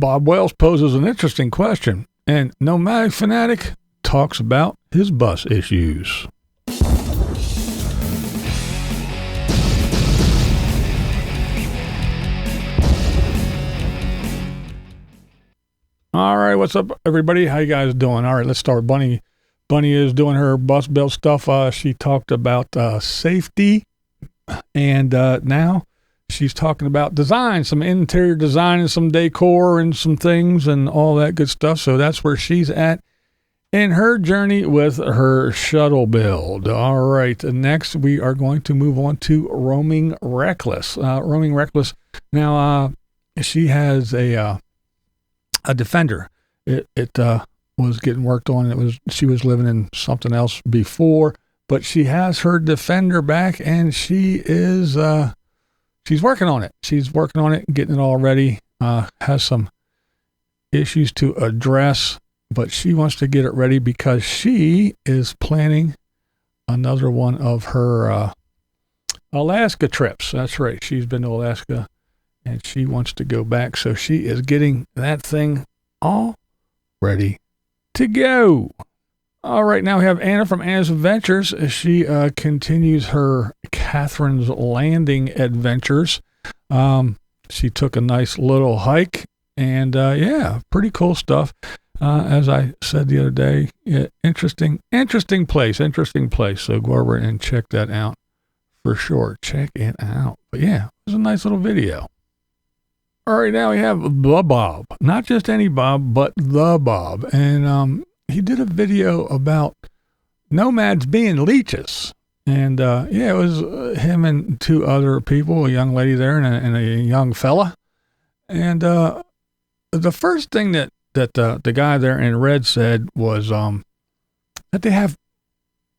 Bob Wells poses an interesting question, and Nomadic Fanatic talks about his bus issues. All right, what's up, everybody? How you guys doing? All right, let's start with Bunny. Bunny is doing her bus belt stuff. She talked about safety, and now she's talking about design, some interior design and some decor and some things and all that good stuff. So that's where she's at in her journey with her shuttle build. All right, next we are going to move on to Roaming Reckless. Roaming Reckless. Now, she has a Defender. It was getting worked on. She was living in something else before, but she has her Defender back, and she's working on it. She's working on it, getting it all ready. Has some issues to address, but she wants to get it ready because she is planning another one of her Alaska trips. That's right. She's been to Alaska, and she wants to go back. So she is getting that thing all ready to go. All right, now we have Anna from Anna's Adventures. She continues her Catherine's Landing adventures. She took a nice little hike, and pretty cool stuff. As I said the other day, interesting place. So go over and check that out for sure. Check it out. But yeah, it was a nice little video. All right, now we have the Bob. Not just any Bob, but the Bob. And he did a video about nomads being leeches. And it was him and two other people, a young lady there and a young fella. And the first thing that the guy there in red said was that they have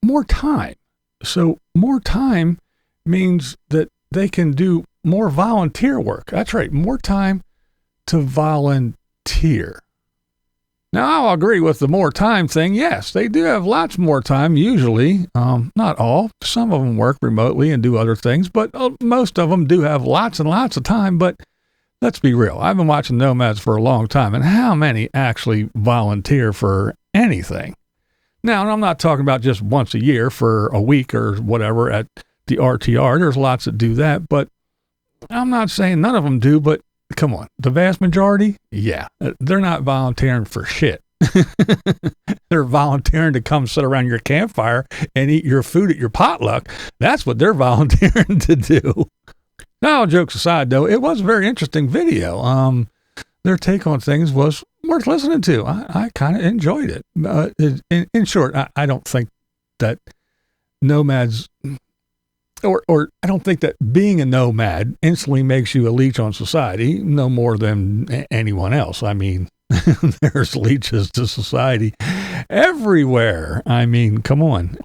more time. So more time means that they can do more volunteer work. That's right, more time to volunteer. Now, I'll agree with the more time thing. Yes, they do have lots more time, usually. Not all. Some of them work remotely and do other things, but most of them do have lots and lots of time. But let's be real. I've been watching Nomads for a long time, and how many actually volunteer for anything? Now, I'm not talking about just once a year for a week or whatever at the RTR. There's lots that do that, but I'm not saying none of them do, but come on. The vast majority, yeah, they're not volunteering for shit. They're volunteering to come sit around your campfire and eat your food at your potluck. That's what they're volunteering to do. Now, jokes aside, though, it was a very interesting video. Their take on things was worth listening to. I kind of enjoyed it. In short, I don't think that nomads... Or I don't think that being a nomad instantly makes you a leech on society, no more than anyone else. I mean, there's leeches to society everywhere. I mean, come on.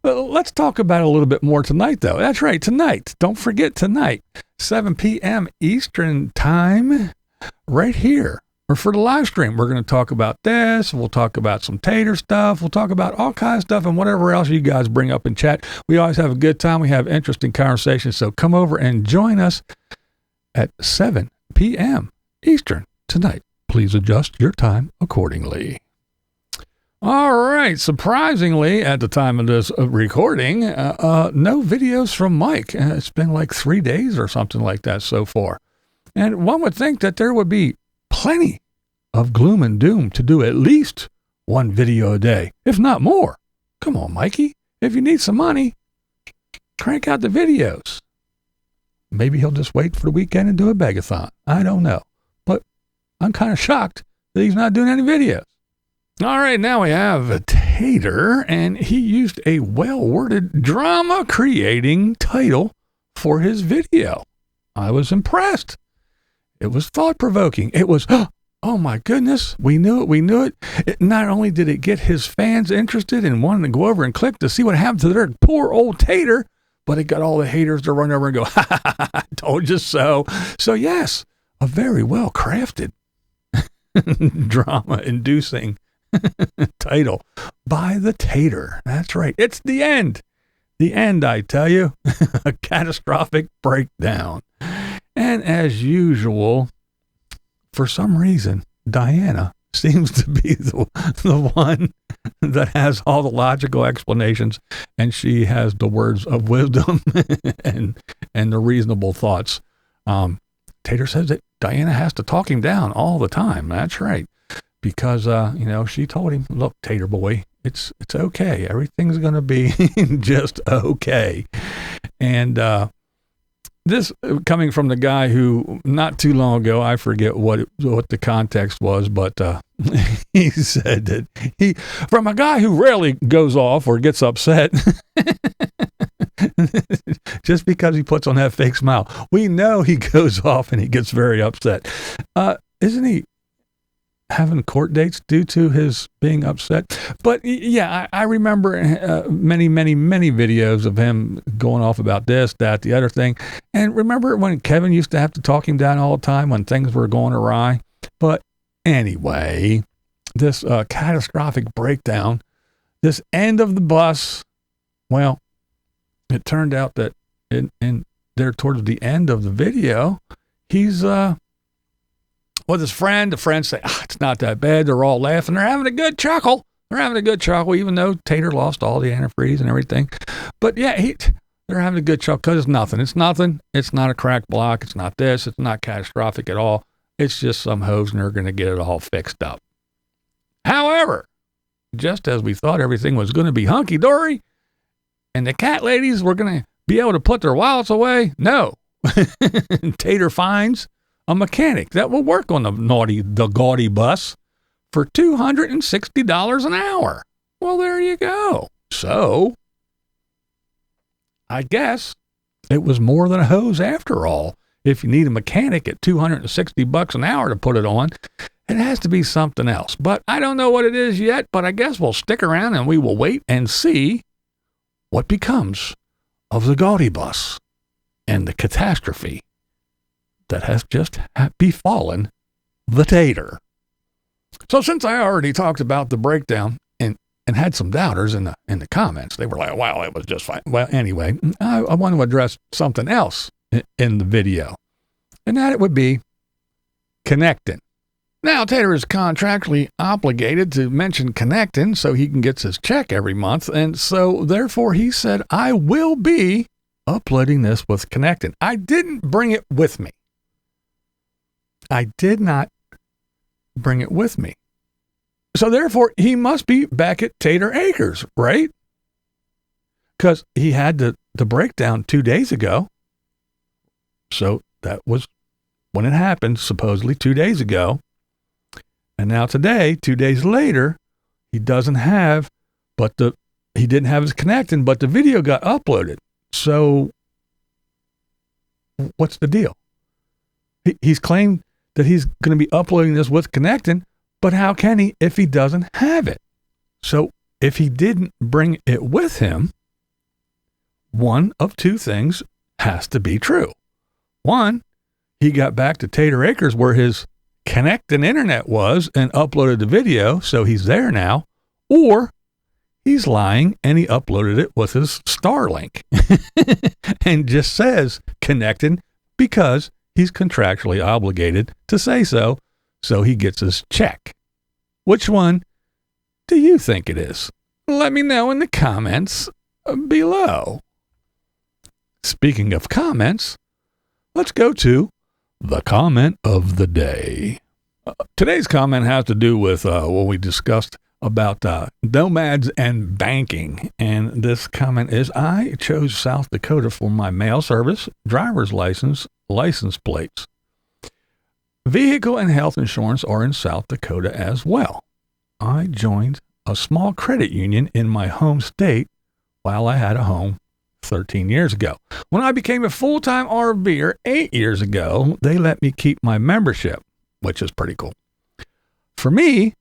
Let's talk about it a little bit more tonight, though. That's right, tonight. Don't forget tonight, 7 p.m. Eastern time, right here. Or for the live stream, we're going to talk about this. We'll talk about some Tater stuff. We'll talk about all kinds of stuff and whatever else you guys bring up in chat. We always have a good time. We have interesting conversations. So come over and join us at 7 p.m. Eastern tonight. Please adjust your time accordingly. All right. Surprisingly, at the time of this recording, no videos from Mike. It's been like 3 days or something like that so far. And one would think that there would be plenty of gloom and doom to do at least one video a day, if not more. Come on, Mikey. If you need some money, crank out the videos. Maybe he'll just wait for the weekend and do a begathon. I don't know. But I'm kind of shocked that he's not doing any videos. All right, now we have Tater, and he used a well-worded drama-creating title for his video. I was impressed. It was thought-provoking. It was, oh my goodness, we knew it. Not only did it get his fans interested and wanting to go over and click to see what happened to their poor old Tater, but it got all the haters to run over and go, ha ha ha, I told you so. So yes, a very well-crafted, drama-inducing title by the Tater. That's right. It's the end. The end, I tell you. A catastrophic breakdown. And as usual, for some reason, Diana seems to be the one that has all the logical explanations, and she has the words of wisdom and the reasonable thoughts. Tater says that Diana has to talk him down all the time. That's right. Because, she told him, look, Tater boy, it's okay. Everything's going to be just okay. And this coming from the guy who not too long ago, I forget what the context was, but he said that from a guy who rarely goes off or gets upset, just because he puts on that fake smile, we know he goes off and he gets very upset. Isn't he having court dates due to his being upset? But yeah, I remember many videos of him going off about this, that, the other thing. And remember when Kevin used to have to talk him down all the time when things were going awry? But anyway, this catastrophic breakdown, this end of the bus, well, it turned out that in there towards the end of the video, he's with his friend. The friends say, it's not that bad. They're all laughing. They're having a good chuckle. Even though Tater lost all the antifreeze and everything. But yeah, they're having a good chuckle because it's nothing. It's nothing. It's not a cracked block. It's not this. It's not catastrophic at all. It's just some hose and they're going to get it all fixed up. However, just as we thought everything was going to be hunky-dory and the cat ladies were going to be able to put their wallets away, no. Tater finds a mechanic that will work on the Gaudy bus for $260 an hour. Well, there you go. So, I guess it was more than a hose after all. If you need a mechanic at $260 an hour to put it on, it has to be something else. But I don't know what it is yet, but I guess we'll stick around and we will wait and see what becomes of the Gaudy bus and the catastrophe that has just befallen the Tater. So since I already talked about the breakdown and had some doubters in the comments, they were like, wow, it was just fine. Well, anyway, I want to address something else in the video, and that it would be connecting. Now, Tater is contractually obligated to mention connecting so he can get his check every month, and so therefore he said, I will be uploading this with connecting. I didn't bring it with me. I did not bring it with me. So therefore, he must be back at Tater Acres, right? Because he had the breakdown 2 days ago. So that was when it happened, supposedly 2 days ago. And now today, 2 days later, he didn't have his connecting, but the video got uploaded. So what's the deal? He's claimed that he's going to be uploading this with connecting, but how can he if he doesn't have it? So if he didn't bring it with him, one of two things has to be true. One, he got back to Tater Acres where his connecting internet was and uploaded the video, so he's there now, or he's lying and he uploaded it with his Starlink and just says connecting because he's contractually obligated to say so he gets his check. Which one do you think it is? Let me know in the comments below. Speaking of comments, let's go to the comment of the day. Today's comment has to do with what we discussed about nomads and banking. And this comment is, I chose South Dakota for my mail service, driver's license plates. Vehicle and health insurance are in South Dakota as well. I joined a small credit union in my home state while I had a home 13 years ago. When I became a full-time RVer 8 years ago, they let me keep my membership, which is pretty cool. For me,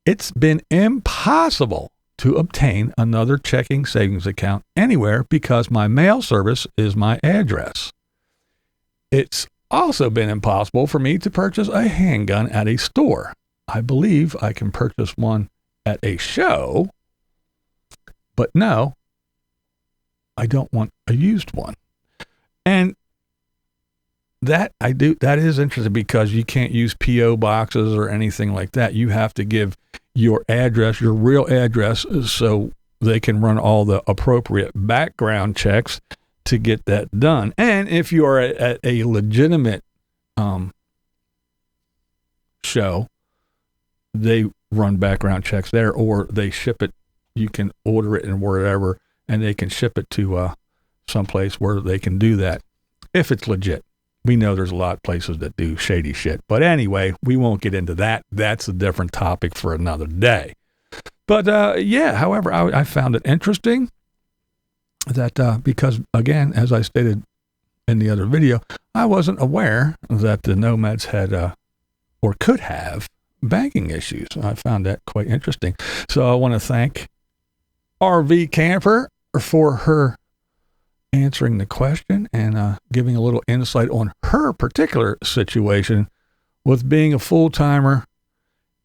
it's been impossible to obtain another checking savings account anywhere because my mail service is my address. It's also been impossible for me to purchase a handgun at a store. I believe I can purchase one at a show, but no, I don't want a used one. And that is interesting because you can't use P.O. boxes or anything like that. You have to give your address, your real address, so they can run all the appropriate background checks to get that done. And if you are at a legitimate show, they run background checks there, or they ship it. You can order it and wherever, and they can ship it to someplace where they can do that if it's legit. We know there's a lot of places that do shady shit. But anyway, we won't get into that. That's a different topic for another day. But however, I found it interesting that because, again, as I stated in the other video, I wasn't aware that the Nomads had or could have banking issues. I found that quite interesting. So I want to thank RV Camper for her answering the question and giving a little insight on her particular situation with being a full-timer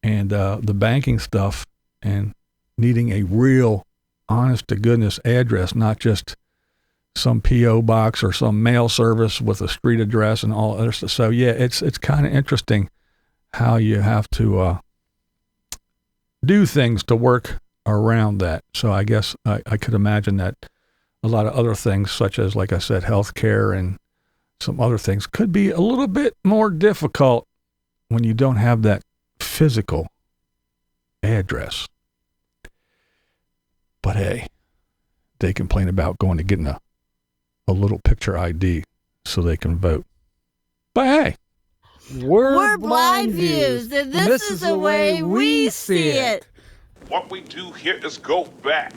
and the banking stuff and needing a real honest-to-goodness address, not just some P.O. box or some mail service with a street address and all other stuff. So, yeah, it's kind of interesting how you have to do things to work around that. So I guess I could imagine that a lot of other things, such as, like I said, healthcare and some other things, could be a little bit more difficult when you don't have that physical address. But hey, they complain about going to getting a little picture ID so they can vote. But hey, we're BlindViews, and this is the way we see it. What we do here is go back.